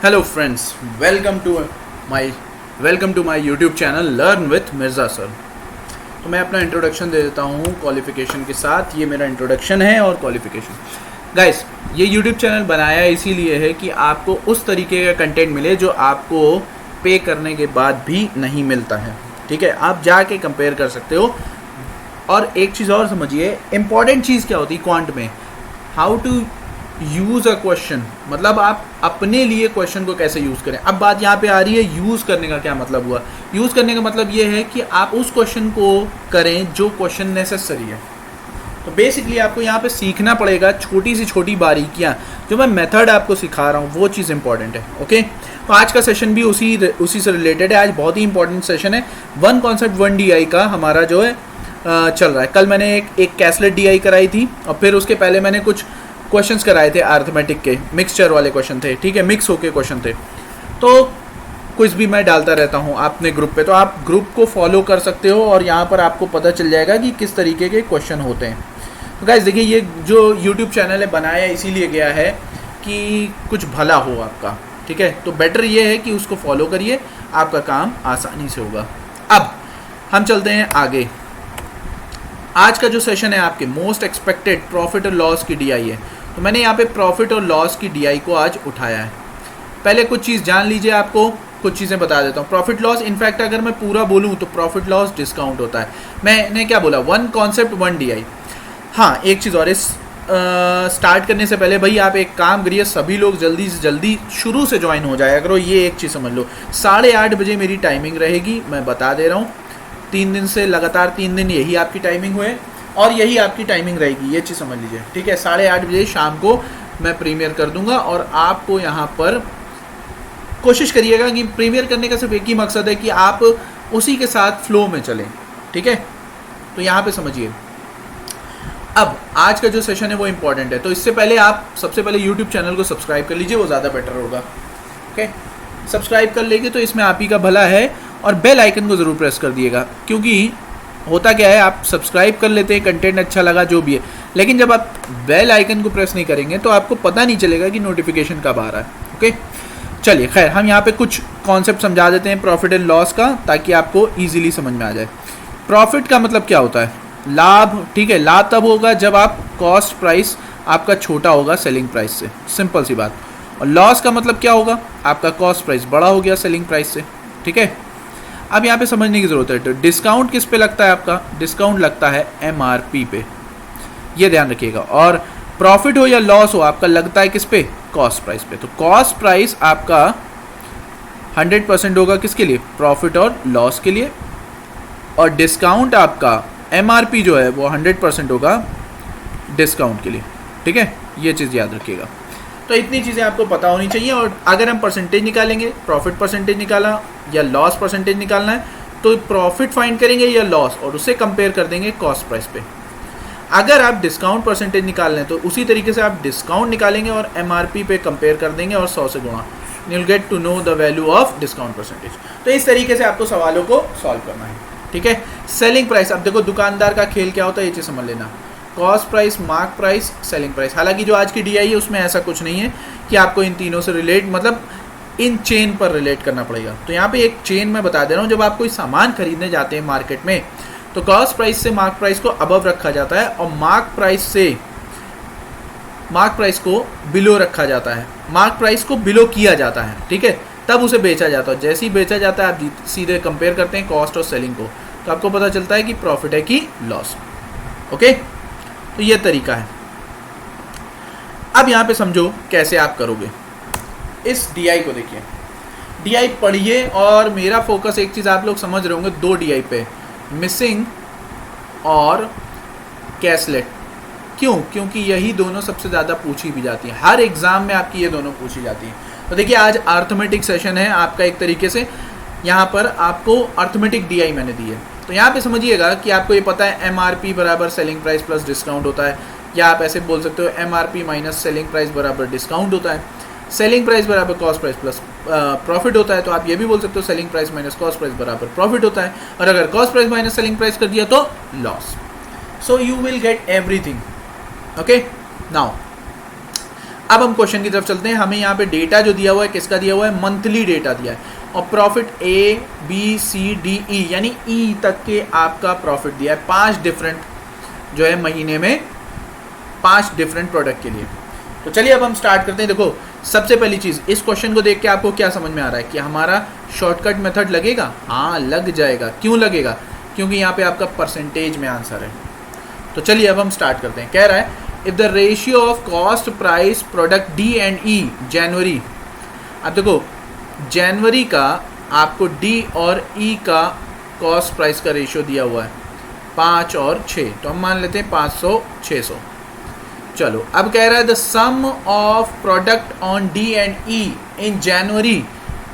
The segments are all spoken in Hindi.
Hello friends, welcome to my YouTube channel learn with Mirza sir. तो मैं अपना इंट्रोडक्शन दे देता हूँ क्वालिफ़िकेशन के साथ। ये मेरा इंट्रोडक्शन है और क्वालिफ़िकेशन। गाइस, ये यूट्यूब चैनल बनाया इसीलिए है कि आपको उस तरीके का कंटेंट मिले जो आपको पे करने के बाद भी नहीं मिलता है। ठीक है, आप जाके कंपेयर कर सकते हो। और एक चीज़ और समझिए, इम्पॉर्टेंट चीज़ क्या होती है क्वांट में, how to use a question, मतलब आप अपने लिए क्वेश्चन को कैसे यूज़ करें। अब बात यहाँ पे आ रही है यूज़ करने का क्या मतलब हुआ। यूज़ करने का मतलब ये है कि आप उस क्वेश्चन को करें जो क्वेश्चन नेसेसरी है। तो बेसिकली आपको यहाँ पे सीखना पड़ेगा छोटी सी छोटी बारीकियाँ, जो मैं मेथड आपको सिखा रहा हूँ वो चीज़ इंपॉर्टेंट है। ओके, तो आज का सेशन भी उसी से रिलेटेड है। आज बहुत ही इंपॉर्टेंट सेशन है। वन कॉन्सेप्ट वन DI का हमारा जो है चल रहा है। कल मैंने एक कैसलेट DI कराई थी और फिर उसके पहले मैंने कुछ क्वेश्चंस कराए थे अर्थमेटिक के, मिक्सचर वाले क्वेश्चन थे। ठीक है, मिक्स होके क्वेश्चन थे। तो कुछ भी मैं डालता रहता हूँ अपने ग्रुप पे, तो आप ग्रुप को फॉलो कर सकते हो और यहाँ पर आपको पता चल जाएगा कि किस तरीके के क्वेश्चन होते हैं। तो गाइस देखिए, ये जो यूट्यूब चैनल है बनाया इसीलिए गया है कि कुछ भला हो आपका। ठीक है, तो बेटर ये है कि उसको फॉलो करिए, आपका काम आसानी से होगा। अब हम चलते हैं आगे। आज का जो सेशन है आपके मोस्ट एक्सपेक्टेड प्रॉफिट और लॉस की DI है। तो मैंने यहाँ पे प्रॉफिट और लॉस की DI को आज उठाया है। पहले कुछ चीज़ जान लीजिए, आपको कुछ चीज़ें बता देता हूँ। प्रॉफिट लॉस, इनफैक्ट अगर मैं पूरा बोलूँ तो प्रॉफिट लॉस डिस्काउंट होता है। मैंने क्या बोला, वन कॉन्सेप्ट वन DI। हाँ, एक चीज़ और, इस स्टार्ट करने से पहले भाई आप एक काम करिए, सभी लोग जल्दी से जल्दी शुरू से ज्वाइन हो जाया करो। ये एक चीज़ समझ लो, 8:30 बजे मेरी टाइमिंग रहेगी, मैं बता दे रहा हूँ। 3 दिन से लगातार 3 दिन यही आपकी टाइमिंग हुए और यही आपकी टाइमिंग रहेगी, ये चीज़ समझ लीजिए। ठीक है, 8:30 बजे शाम को मैं प्रीमियर कर दूंगा और आपको यहाँ पर कोशिश करिएगा कि प्रीमियर करने का सिर्फ एक ही मकसद है कि आप उसी के साथ फ्लो में चलें। ठीक है, तो यहाँ पे समझिए। अब आज का जो सेशन है वो इम्पॉर्टेंट है, तो इससे पहले आप सबसे पहले यूट्यूब चैनल को सब्सक्राइब कर लीजिए, वो ज़्यादा बेटर होगा। ओके, सब्सक्राइब कर लेंगे तो इसमें आप ही का भला है। और बेल आइकन को ज़रूर प्रेस कर दिएगा, क्योंकि होता क्या है, आप सब्सक्राइब कर लेते हैं, कंटेंट अच्छा लगा जो भी है, लेकिन जब आप बेल आइकन को प्रेस नहीं करेंगे तो आपको पता नहीं चलेगा कि नोटिफिकेशन कब आ रहा है। ओके, चलिए खैर, हम यहाँ पे कुछ कॉन्सेप्ट समझा देते हैं प्रॉफिट एंड लॉस का, ताकि आपको ईजिली समझ में आ जाए। प्रॉफिट का मतलब क्या होता है, लाभ। ठीक है, लाभ तब होगा जब आप कॉस्ट प्राइस आपका छोटा होगा सेलिंग प्राइस से, सिंपल सी बात। और लॉस का मतलब क्या होगा, आपका कॉस्ट प्राइस बड़ा हो गया सेलिंग प्राइस से। ठीक है, अब यहाँ पे समझने की ज़रूरत है। तो डिस्काउंट किस पे लगता है, आपका डिस्काउंट लगता है MRP पे, ये ध्यान रखिएगा। और प्रॉफिट हो या लॉस हो, आपका लगता है किस पे, कॉस्ट प्राइस पे। तो कॉस्ट प्राइस आपका 100% होगा किसके लिए, प्रॉफिट और लॉस के लिए। और डिस्काउंट आपका MRP जो है वो 100% होगा डिस्काउंट के लिए। ठीक है, ये चीज़ याद रखिएगा। तो इतनी चीज़ें आपको पता होनी चाहिए। और अगर हम परसेंटेज निकालेंगे, प्रॉफिट परसेंटेज निकाला या लॉस परसेंटेज निकालना है, तो प्रॉफिट फाइंड करेंगे या लॉस और उससे कंपेयर कर देंगे कॉस्ट प्राइस पे। अगर आप डिस्काउंट परसेंटेज निकाल लें तो उसी तरीके से आप डिस्काउंट निकालेंगे और MRP पे कंपेयर कर देंगे और 100 से गुणा, you will get to know the value of discount percentage. तो इस तरीके से आपको सवालों को सॉल्व करना है। ठीक है, सेलिंग प्राइस, अब देखो दुकानदार का खेल क्या होता है, ये चीज़ समझ लेना। Cost price, mark price, selling price. हालांकि जो आज की DI है उसमें ऐसा कुछ नहीं है कि आपको इन तीनों से रिलेट, मतलब इन चेन पर रिलेट करना पड़ेगा। तो यहाँ पे एक चेन मैं बता दे रहा हूँ। जब आप कोई सामान खरीदने जाते हैं मार्केट में, तो कॉस्ट प्राइस से मार्क प्राइस को अबव रखा जाता है और मार्क प्राइस को बिलो रखा जाता है। मार्क प्राइस को बिलो किया जाता है, ठीक है, तब उसे बेचा जाता है। जैसे ही बेचा जाता है आप सीधे कंपेयर करते हैं कॉस्ट और सेलिंग को, तो आपको पता चलता है कि प्रॉफिट है कि लॉस। ओके, तो ये तरीका है। अब यहाँ पे समझो कैसे आप करोगे। इस DI को देखिए, DI पढ़िए और मेरा फोकस एक चीज़ आप लोग समझ रहे होंगे, 2 DI पे, मिसिंग और कैसलेट। क्यों, क्योंकि यही दोनों सबसे ज़्यादा पूछी भी जाती हैं। हर एग्ज़ाम में आपकी ये दोनों पूछी जाती हैं। तो देखिए, आज अर्थमेटिक सेशन है आपका, एक तरीके से यहाँ पर आपको अर्थमेटिक DI मैंने दी है। तो यहाँ पे समझिएगा कि आपको ये पता है MRP बराबर सेलिंग प्राइस प्लस डिस्काउंट होता है, या आप ऐसे बोल सकते हो MRP माइनस सेलिंग प्राइस बराबर डिस्काउंट होता है। सेलिंग प्राइस बराबर कॉस्ट प्राइस प्लस प्रॉफिट होता है, तो आप ये भी बोल सकते हो selling price minus cost price बराबर प्रॉफिट होता है। और अगर cost price minus selling price कर दिया तो loss. So you will get everything. Okay, now अब हम क्वेश्चन की तरफ चलते हैं। हमें यहाँ पे डेटा जो दिया हुआ है किसका दिया हुआ है, मंथली डेटा दिया है, और profit A B C D E यानी ई तक के आपका प्रॉफिट दिया है 5 डिफरेंट जो है महीने में, 5 डिफरेंट प्रोडक्ट के लिए। तो चलिए अब हम स्टार्ट करते हैं। देखो सबसे पहली चीज़, इस क्वेश्चन को देख के आपको क्या समझ में आ रहा है कि हमारा शॉर्टकट मेथड लगेगा? हाँ लग जाएगा। क्यों लगेगा? क्योंकि यहाँ पे आपका परसेंटेज में आंसर है। तो चलिए अब हम स्टार्ट करते हैं। कह रहा है if the ratio of cost price product D and E January, अब देखो जनवरी का आपको डी और ई का कॉस्ट प्राइस का रेशियो दिया हुआ है 5 और 6, तो हम मान लेते हैं 500 600। चलो अब कह रहा है the sum of product on D and E in January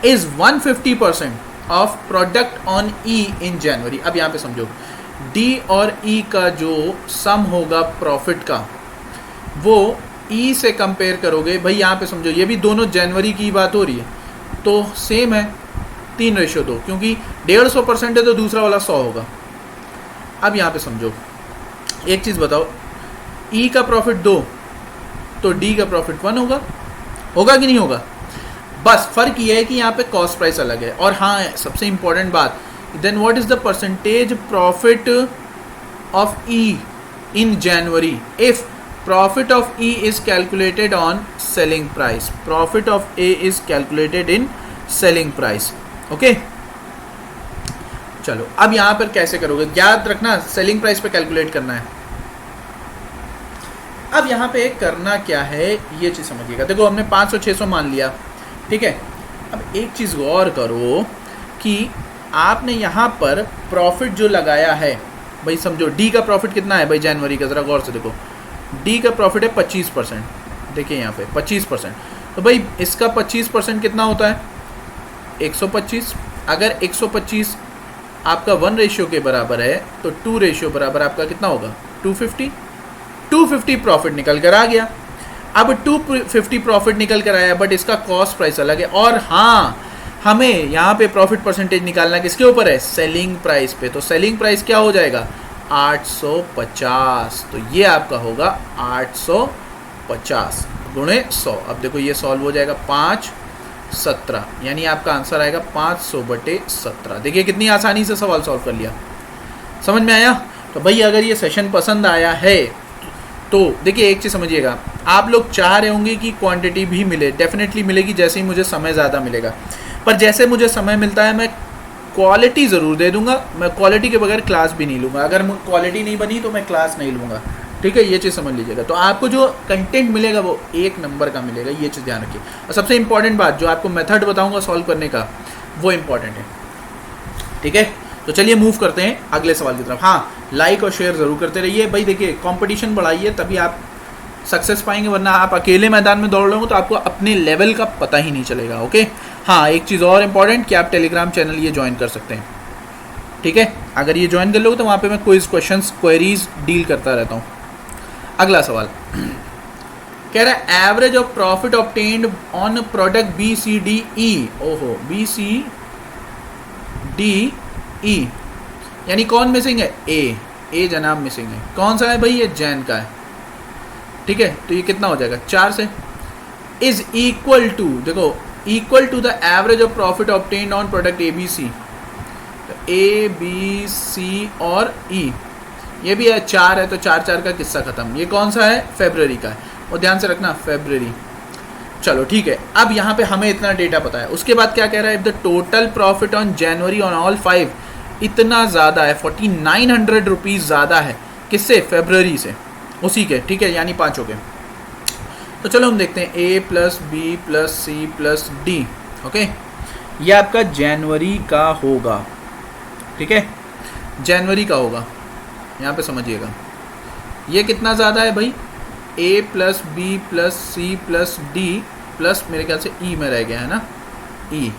is 150% of product on E in January. अब यहाँ पे समझो डी और ई का जो सम होगा प्रॉफिट का वो ई से कंपेयर करोगे। भाई यहाँ पे समझो ये भी दोनों जनवरी की बात हो रही है तो सेम है 3:2, क्योंकि 150% है तो दूसरा वाला 100 होगा। अब यहाँ पे समझो एक चीज़ बताओ, ई का प्रॉफिट 2 तो डी का प्रॉफिट 1 होगा कि नहीं होगा? बस फर्क ये है कि यहाँ पे कॉस्ट प्राइस अलग है। और हाँ सबसे इंपॉर्टेंट बात, then what is the percentage profit of E in January if profit of E is calculated on selling price, profit of A is calculated in selling price. Okay चलो अब यहाँ पर कैसे करोगे, याद रखना सेलिंग प्राइस पे कैलकुलेट करना है। अब यहाँ पे करना क्या है ये चीज़ समझिएगा। देखो हमने 500 600 मान लिया, ठीक है। अब एक चीज़ गौर करो कि आपने यहाँ पर प्रॉफिट जो लगाया है, भाई समझो डी का प्रॉफिट कितना है भाई जनवरी का, ज़रा गौर से देखो डी का प्रॉफिट है 25%, देखिए यहाँ पे 25%, तो भाई इसका 25% कितना होता है 125। अगर 125 आपका 1 के बराबर है तो 2 बराबर आपका कितना होगा 250 प्रॉफिट निकल कर आ गया। अब 250 प्रॉफिट निकल कर आया बट इसका कॉस्ट प्राइस अलग है। और हाँ हमें यहाँ पे प्रॉफिट परसेंटेज निकालना किसके ऊपर है, सेलिंग प्राइस पे। तो सेलिंग प्राइस क्या हो जाएगा 850, तो ये आपका होगा 850 गुणे 100। अब देखो ये सॉल्व हो जाएगा 5 17, यानी आपका आंसर आएगा 500/17। देखिए कितनी आसानी से सवाल सॉल्व कर लिया, समझ में आया? तो भाई अगर ये सेशन पसंद आया है तो देखिए एक चीज़ समझिएगा, आप लोग चाह रहे होंगे कि क्वांटिटी भी मिले, डेफिनेटली मिलेगी जैसे ही मुझे समय ज़्यादा मिलेगा, पर जैसे मुझे समय मिलता है मैं क्वालिटी ज़रूर दे दूंगा। मैं क्वालिटी के बगैर क्लास भी नहीं लूँगा, अगर क्वालिटी नहीं बनी तो मैं क्लास नहीं लूँगा, ठीक है, ये चीज़ समझ लीजिएगा। तो आपको जो कंटेंट मिलेगा वो 1 नंबर का मिलेगा, ये चीज़ ध्यान रखिए। और सबसे इंपॉर्टेंट बात, जो आपको मेथड बताऊँगा सॉल्व करने का वो इम्पॉर्टेंट है, ठीक है। तो चलिए मूव करते हैं अगले सवाल की तरफ। हाँ लाइक और शेयर ज़रूर करते रहिए भाई, देखिए कंपटीशन बढ़ाइए तभी आप सक्सेस पाएंगे, वरना आप अकेले मैदान में दौड़ रहे हो तो आपको अपने लेवल का पता ही नहीं चलेगा। ओके हाँ एक चीज़ और इम्पॉर्टेंट कि आप टेलीग्राम चैनल ये ज्वाइन कर सकते हैं, ठीक है। अगर ये ज्वाइन कर लोगे तो वहाँ पे मैं क्विज क्वेश्चंस क्वेरीज डील करता रहता हूँ। अगला सवाल कह रहा है average of profit obtained on product B C D E. ओहो बी सी डी ई यानी कौन मिसिंग है, ए जनाब मिसिंग है। कौन सा है भाई, ये जैन का है, ठीक है। तो ये कितना हो जाएगा 4 से, इज इक्वल टू, देखो equal to the average of profit obtained on product A B C. तो ए बी सी और ई ये भी है 4 है, तो 4 का किस्सा खत्म। ये कौन सा है, फेब्रुअरी का है, और ध्यान से रखना फेब्रुअरी। चलो ठीक है, अब यहाँ पे हमें इतना डेटा पता है। उसके बाद क्या कह रहा है, if the total profit on January on all 5 इतना ज़्यादा है, 4900 रुपीज़ ज़्यादा है, किससे, फेब्रुअरी से, उसी के, ठीक है, यानी 5 के। तो चलो हम देखते हैं A plus B plus C plus D. Okay ये आपका जनवरी का होगा, ठीक है, जनवरी का होगा। यहाँ पे समझिएगा ये कितना ज़्यादा है भाई, A plus B plus C plus D plus मेरे ख्याल से ई में रह गया है ना, ई,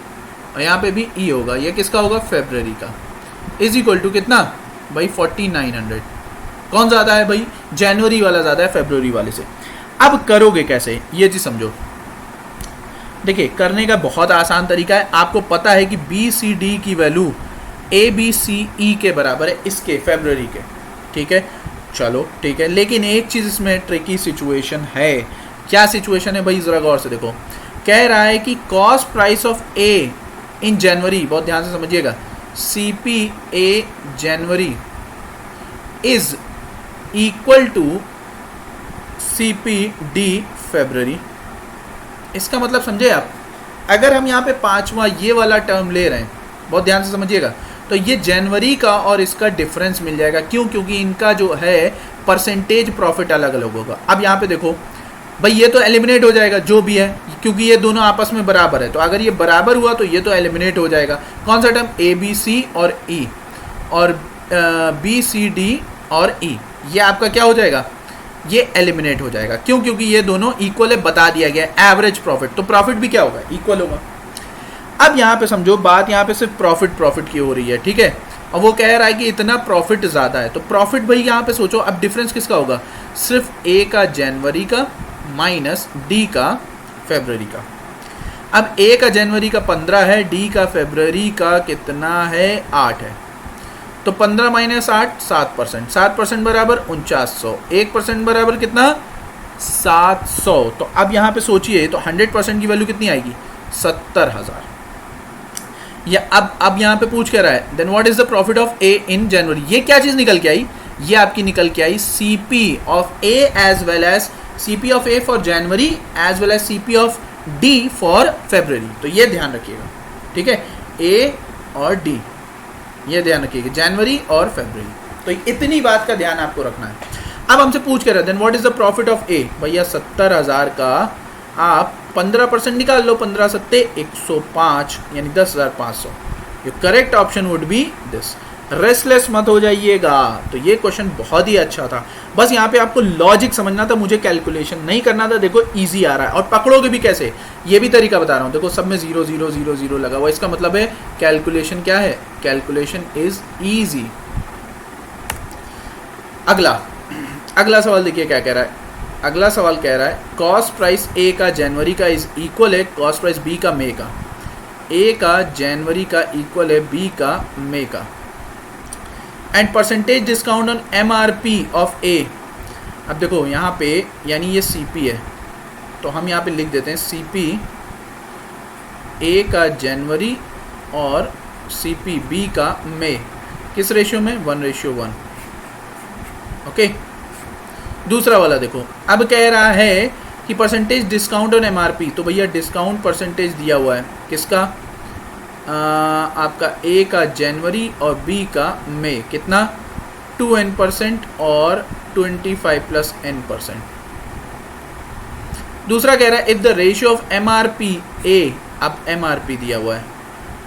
और यहाँ पे भी ई होगा। ये किसका होगा, फेब्रुअरी का, इज इक्वल टू कितना भाई 4900। कौन ज़्यादा है भाई, जनवरी वाला ज़्यादा है फेब्रुअरी वाले से। अब करोगे कैसे ये चीज़ समझो। देखिए करने का बहुत आसान तरीका है, आपको पता है कि बी सी डी की वैल्यू ए बी सी ई के बराबर है इसके, फेब्रुअरी के, ठीक है। चलो ठीक है, लेकिन एक चीज़ इसमें ट्रिकी सिचुएशन है क्या सिचुएशन है भाई, ज़रा गौर से देखो। कह रहा है कि cost price of A in January, बहुत ध्यान से समझिएगा, CP A January is equal to CP D February. इसका मतलब समझे आप, अगर हम यहाँ पे पांचवा ये वाला टर्म ले रहे हैं, बहुत ध्यान से समझिएगा, तो ये जनवरी का और इसका डिफरेंस मिल जाएगा। क्यों? क्योंकि इनका जो है परसेंटेज प्रॉफिट अलग अलग होगा। अब यहाँ पे देखो भाई, ये तो एलिमिनेट हो जाएगा जो भी है, क्योंकि ये दोनों आपस में बराबर है। तो अगर ये बराबर हुआ तो ये तो एलिमिनेट हो जाएगा। कौन सा टर्म? ABC और E, और BCD और E, ये आपका क्या हो जाएगा? ये एलिमिनेट हो जाएगा। क्यों? क्योंकि ये दोनों इक्वल है, बता दिया गया है। एवरेज प्रॉफिट, तो प्रॉफिट भी क्या होगा? इक्वल होगा। अब यहाँ पे समझो बात, यहाँ पे सिर्फ प्रॉफिट की हो रही है, ठीक है। और वो कह रहा है कि इतना प्रॉफिट ज़्यादा है, तो प्रॉफिट भाई यहाँ पे सोचो, अब डिफरेंस किसका होगा? सिर्फ A का जनवरी का माइनस D का फरवरी का। अब A का जनवरी का 15 है, D का फरवरी का कितना है? 8 है। तो 15 माइनस 8 7%, 7% बराबर 4900, 1% बराबर कितना? 700। तो अब यहाँ पे सोचिए, तो 100% की वैल्यू कितनी आएगी? 70,000। या अब यहाँ पे पूछ कर रहा है then what is the profit of A in January. ये क्या चीज़ निकल के आई? ये आपकी निकल के आई CP of A as well as CP of A for January as well as CP of D for February. तो ये ध्यान रखिएगा, ठीक है, A और D, ये ध्यान रखिएगा, जनवरी और फरवरी। तो इतनी बात का ध्यान आपको रखना है। अब हमसे पूछ कर रहे हैं then what is the profit of A. भैया 70,000 का आप 15% निकाल लो, 15 सत्ते 105, यानी 10,500। Yo correct option would be this. Restless मत हो जाइएगा। तो ये क्वेश्चन बहुत ही अच्छा था, बस यहाँ पे आपको लॉजिक समझना था, मुझे कैलकुलेशन नहीं करना था। देखो इजी आ रहा है, और पकड़ोगे भी कैसे, ये भी तरीका बता रहा हूँ। देखो सब में 0 0 0 0 लगा हुआ, इसका मतलब है कैलकुलेशन क्या है? Calculation is easy. अगला सवाल देखिए क्या कह रहा है। अगला सवाल कह रहा है कॉस्ट प्राइस ए का जनवरी का इज इक्वल है कॉस्ट प्राइस बी का मई का। ए का जनवरी का इक्वल है बी का मई का, and percentage discount on MRP of A. अब देखो यहाँ पे, यानी ये CP है, तो हम यहाँ पे लिख देते हैं CP ए का जनवरी और CP बी का मई, किस रेशियो में? 1:1। ओके। दूसरा वाला देखो, अब कह रहा है कि परसेंटेज डिस्काउंट ऑन MRP। तो भैया डिस्काउंट परसेंटेज दिया हुआ है किसका? आपका A का जनवरी और B का मई, कितना? 2n% और 25 + n%। दूसरा कह रहा है if the ratio of MRP A, अब MRP दिया हुआ है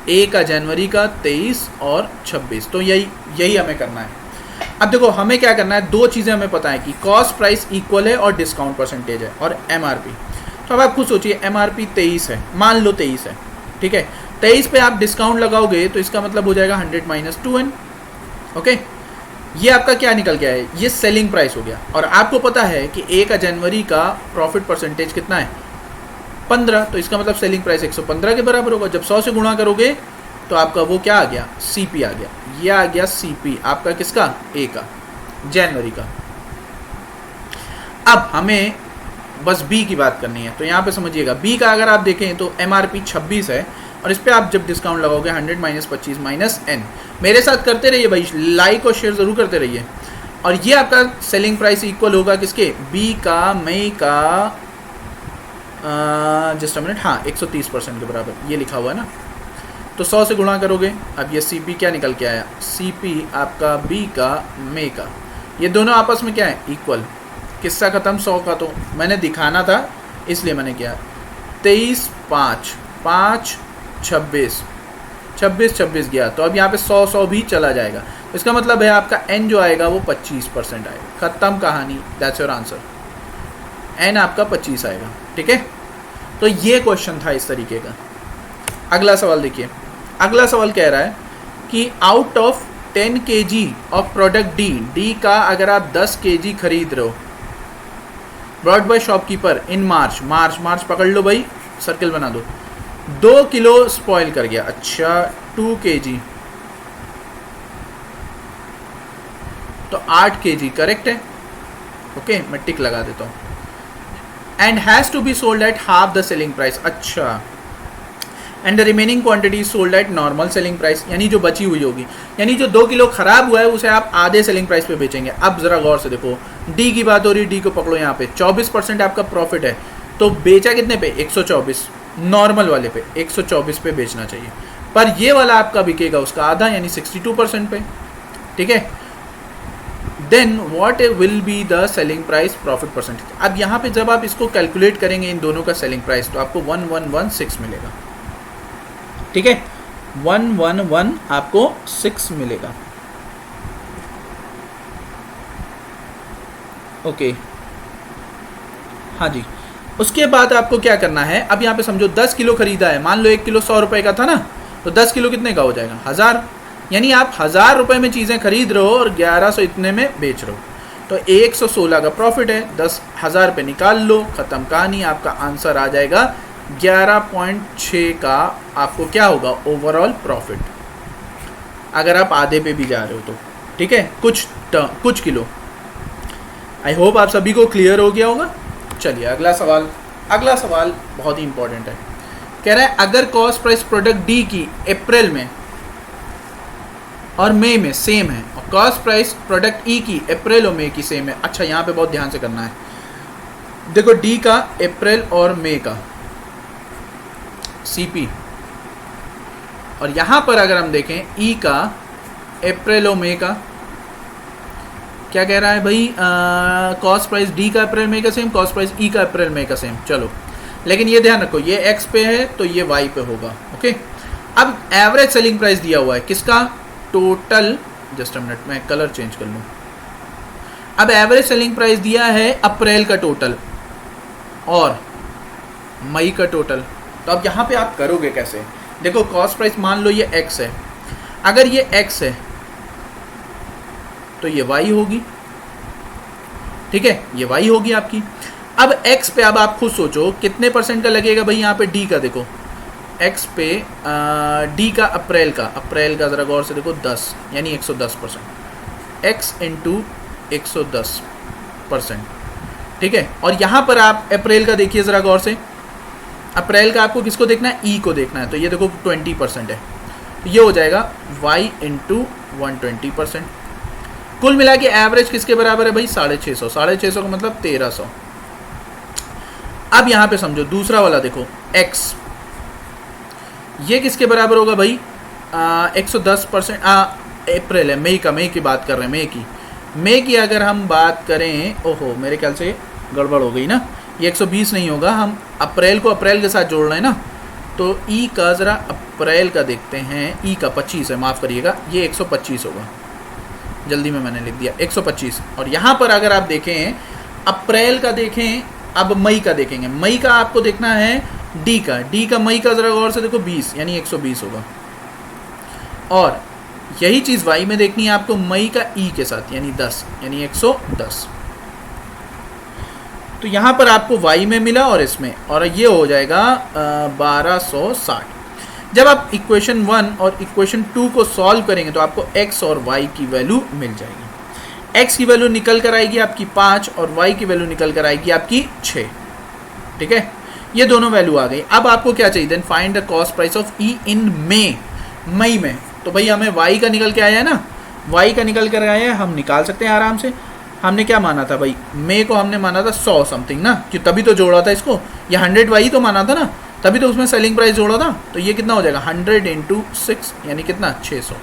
A का जनवरी का 23 और 26। तो यही हमें करना है। अब देखो हमें क्या करना है, दो चीज़ें हमें पता है कि कॉस्ट प्राइस इक्वल है और डिस्काउंट परसेंटेज है, और MRP। तो अब आप खुद सोचिए, MRP 23 है, मान लो 23 है, ठीक है। 23 पे आप डिस्काउंट लगाओगे तो इसका मतलब हो जाएगा 100 - 2n। ओके, ये आपका क्या निकल गया है? ये सेलिंग प्राइस हो गया। और आपको पता है कि A का जनवरी का प्रॉफिट परसेंटेज कितना है? 15। तो इसका मतलब सेलिंग प्राइस 115 के बराबर होगा। जब 100 से गुणा करोगे तो आपका वो क्या आ गया? CP आ गया। ये आ गया CP आपका किसका? A का, जनवरी का। अब हमें बस B की बात करनी है। तो यहाँ पे समझिएगा, B का अगर आप देखें तो MRP 26 है, और इस पर आप जब डिस्काउंट लगाओगे 100 - 25 - n। मेरे साथ करते रहिए भाई, लाइक और शेयर ज़रूर करते रहिए। और ये आपका सेलिंग प्राइस इक्वल होगा किसके? B का मई का, जस्ट अ मिनट, हाँ 130% के बराबर, ये लिखा हुआ है ना। तो 100 से गुणा करोगे, अब ये CP क्या निकल के आया? CP आपका B का मई का, ये दोनों आपस में क्या है? इक्वल। किस्सा ख़त्म 100 का, तो मैंने दिखाना था इसलिए मैंने किया। 23 5 5 26 26 26 गया, तो अब यहाँ पे 100 भी चला जाएगा। तो इसका मतलब है आपका n जो आएगा वो 25% आएगा। ख़त्म कहानी, दैट्स योर आंसर। n आपका 25 आएगा, ठीक है। तो ये क्वेश्चन था इस तरीके का। अगला सवाल देखिए। अगला सवाल कह रहा है कि out of 10 kg of product D का अगर आप 10 kg खरीद रहे हो, ब्रॉड बाय शॉपकीपर इन मार्च पकड़ लो भाई, सर्किल बना दो। 2 किलो स्पॉइल कर गया। अच्छा, 2 kg, तो 8 kg करेक्ट है। ओके, मैं टिक लगा देता हूँ। And has to be sold at half the selling price. अच्छा, and the remaining quantity sold at normal selling price, यानी जो बची हुई होगी, यानी जो 2 किलो खराब हुआ है उसे आप आधे सेलिंग प्राइस पे बेचेंगे। अब जरा गौर से देखो, डी की बात हो रही, डी को पकड़ो, यहाँ पे 24% आपका प्रॉफिट है, तो बेचा कितने पे? 124, नॉर्मल वाले पे 124 पे बेचना चाहिए, पर ये वाला आपका बिकेगा उसका आधा, यानी 62% पे। ठीक है, then what will be the selling price profit percentage. अब यहाँ पे जब आप इसको कैलकुलेट करेंगे इन दोनों का सेलिंग प्राइस, तो आपको 1116 मिलेगा। ठीक है, 111 आपको 6 मिलेगा। ओके, हाँ जी। उसके बाद आपको क्या करना है, अब यहाँ पे समझो 10 किलो खरीदा है, मान लो 1 किलो 100 रुपए का था ना, तो 10 किलो कितने का हो जाएगा? 1000, यानी आप 1000 रुपए में चीज़ें खरीद रहे हो और 1100 इतने में बेच रहे हो, तो 116 का प्रॉफिट है। 10,000 पे निकाल लो, ख़त्म कहानी, आपका आंसर आ जाएगा 11.6 का आपको क्या होगा ओवरऑल प्रॉफिट, अगर आप आधे पे भी जा रहे हो तो। ठीक है, कुछ किलो। आई होप आप सभी को क्लियर हो गया होगा। चलिए अगला सवाल बहुत ही इंपॉर्टेंट है। कह रहा है अगर कॉस्ट प्राइस प्रोडक्ट डी की अप्रैल में और मई में सेम है और कॉस्ट प्राइस प्रोडक्ट ई की अप्रैल और मई की सेम है। अच्छा, यहाँ पे बहुत ध्यान से करना है, देखो डी का अप्रैल और मई का सीपी, और यहाँ पर अगर हम देखें ई का अप्रैल और मई का, क्या कह रहा है भाई, कॉस्ट प्राइस डी का अप्रैल मई का सेम, कॉस्ट प्राइस ई का अप्रैल मई का सेम। चलो, लेकिन ये ध्यान रखो, ये एक्स पे है तो ये वाई पे होगा। ओके, अब एवरेज सेलिंग प्राइस दिया हुआ है किसका? टोटल, जस्ट अ मिनट, मैं कलर चेंज कर लूँ। अब एवरेज सेलिंग प्राइस दिया है अप्रैल का टोटल और मई का टोटल, तो अब यहाँ पे आप करोगे कैसे? देखो, कॉस्ट प्राइस मान लो ये एक्स है, अगर ये एक्स है तो ये वाई होगी। ठीक है, ये वाई होगी आपकी। अब एक्स पे अब आप खुद सोचो कितने परसेंट का लगेगा भाई, यहाँ पे डी का देखो, एक्स पे डी का अप्रैल का ज़रा गौर से देखो 10, यानी 110%, एक्स इंटू 110%। ठीक है, और यहाँ पर आप अप्रैल का देखिए ज़रा गौर से, अप्रैल का आपको किसको देखना है? ई को देखना है, तो ये देखो 20% है, तो ये हो जाएगा वाई इंटू 120%। कुल मिला के एवरेज किसके बराबर है भाई? 650। 650 का मतलब 1300। अब यहाँ पे समझो दूसरा वाला देखो, एक्स, ये किसके बराबर होगा भाई? 110%। अप्रैल है, मई की बात कर रहे हैं, मई की अगर हम बात करें, ओहो मेरे ख्याल से गड़बड़ हो गई ना, ये 120 नहीं होगा, हम अप्रैल को अप्रैल के साथ जोड़ रहे हैं ना, तो ई का ज़रा अप्रैल का देखते हैं, ई का 25 है, माफ़ करिएगा, ये 125 होगा, जल्दी में मैंने लिख दिया 125। और यहाँ पर अगर आप देखें अप्रैल का देखें, अब मई का देखेंगे, मई का आपको देखना है डी का मई का ज़रा गौर से देखो 20, यानी 120 होगा। और यही चीज़ वाई में देखनी है आपको, मई का ई के साथ, यानी 10, यानी 110। तो यहाँ पर आपको वाई में मिला और इसमें, और ये हो जाएगा 1260। जब आप इक्वेशन 1 और इक्वेशन 2 को सॉल्व करेंगे तो आपको x और y की वैल्यू मिल जाएगी। x की वैल्यू निकल कर आएगी आपकी 5 और y की वैल्यू निकल कर आएगी आपकी 6। ठीक है, ये दोनों वैल्यू आ गई। अब आपको क्या चाहिए? Then find the cost price of E in May में। तो भाई हमें y का निकल के आया है ना, y का निकल कर आया है, हम निकाल सकते हैं आराम से। हमने क्या माना था भाई? मई को हमने माना था 100 समथिंग ना, कि तभी तो जोड़ा था इसको, ये 100 तो माना था ना, तभी तो उसमें सेलिंग प्राइस जोड़ा था। तो ये कितना हो जाएगा? 100 इंटू 6, यानी कितना? 600।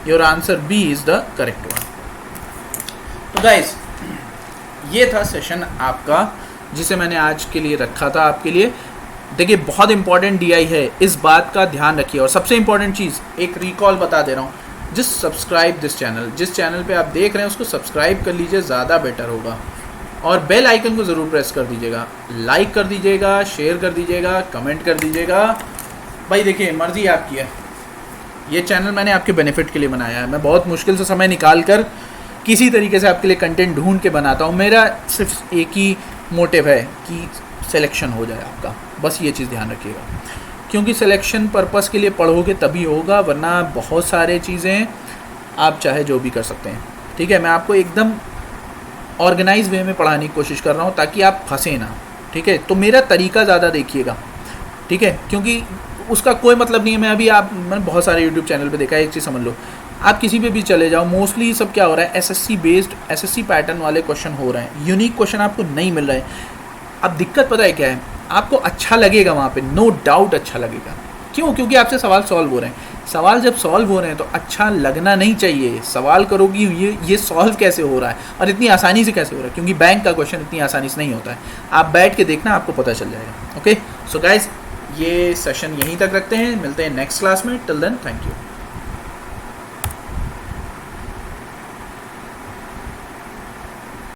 Your answer B is the correct one. तो गाइस, ये था सेशन आपका जिसे मैंने आज के लिए रखा था आपके लिए। देखिए, बहुत इंपॉर्टेंट डीआई है, इस बात का ध्यान रखिए। और सबसे इंपॉर्टेंट चीज़, एक रिकॉल बता दे रहा हूँ, जिस चैनल पे आप देख रहे हैं उसको सब्सक्राइब कर लीजिए, ज़्यादा बेटर होगा। और बेल आइकन को ज़रूर प्रेस कर दीजिएगा, लाइक कर दीजिएगा, शेयर कर दीजिएगा, कमेंट कर दीजिएगा। भाई देखिए, मर्ज़ी आपकी है, ये चैनल मैंने आपके बेनिफिट के लिए बनाया है। मैं बहुत मुश्किल से समय निकाल कर किसी तरीके से आपके लिए कंटेंट ढूंढ के बनाता हूँ। मेरा सिर्फ एक ही मोटिव है कि सिलेक्शन हो जाए आपका, बस ये चीज़ ध्यान रखिएगा, क्योंकि सिलेक्शन पर्पस के लिए पढ़ोगे तभी होगा, वरना बहुत सारे चीज़ें आप चाहे जो भी कर सकते हैं। ठीक है, मैं आपको एकदम ऑर्गेनाइज वे में पढ़ाने की कोशिश कर रहा हूँ ताकि आप फंसे ना। ठीक है, तो मेरा तरीका ज़्यादा देखिएगा, ठीक है, क्योंकि उसका कोई मतलब नहीं है। मैंने बहुत सारे यूट्यूब चैनल पे देखा है, एक चीज़ समझ लो, आप किसी पे भी चले जाओ, मोस्टली सब क्या हो रहा है, एसएससी बेस्ड, एसएससी पैटर्न वाले क्वेश्चन हो रहे हैं, यूनिक क्वेश्चन आपको नहीं मिल रहे हैं। अब दिक्कत पता है क्या है, आपको अच्छा लगेगा वहाँ पे, नो डाउट अच्छा लगेगा। क्यों? क्योंकि आपसे सवाल सॉल्व हो रहे हैं। सवाल जब सॉल्व हो रहे हैं तो अच्छा लगना नहीं चाहिए। सवाल करो कि ये सॉल्व कैसे हो रहा है और इतनी आसानी से कैसे हो रहा है, क्योंकि बैंक का क्वेश्चन इतनी आसानी से नहीं होता है। आप बैठ के देखना, आपको पता चल जाएगा। ओके, सो गाइज, ये सेशन यहीं तक रखते हैं, मिलते हैं नेक्स्ट क्लास में। Till then, thank you.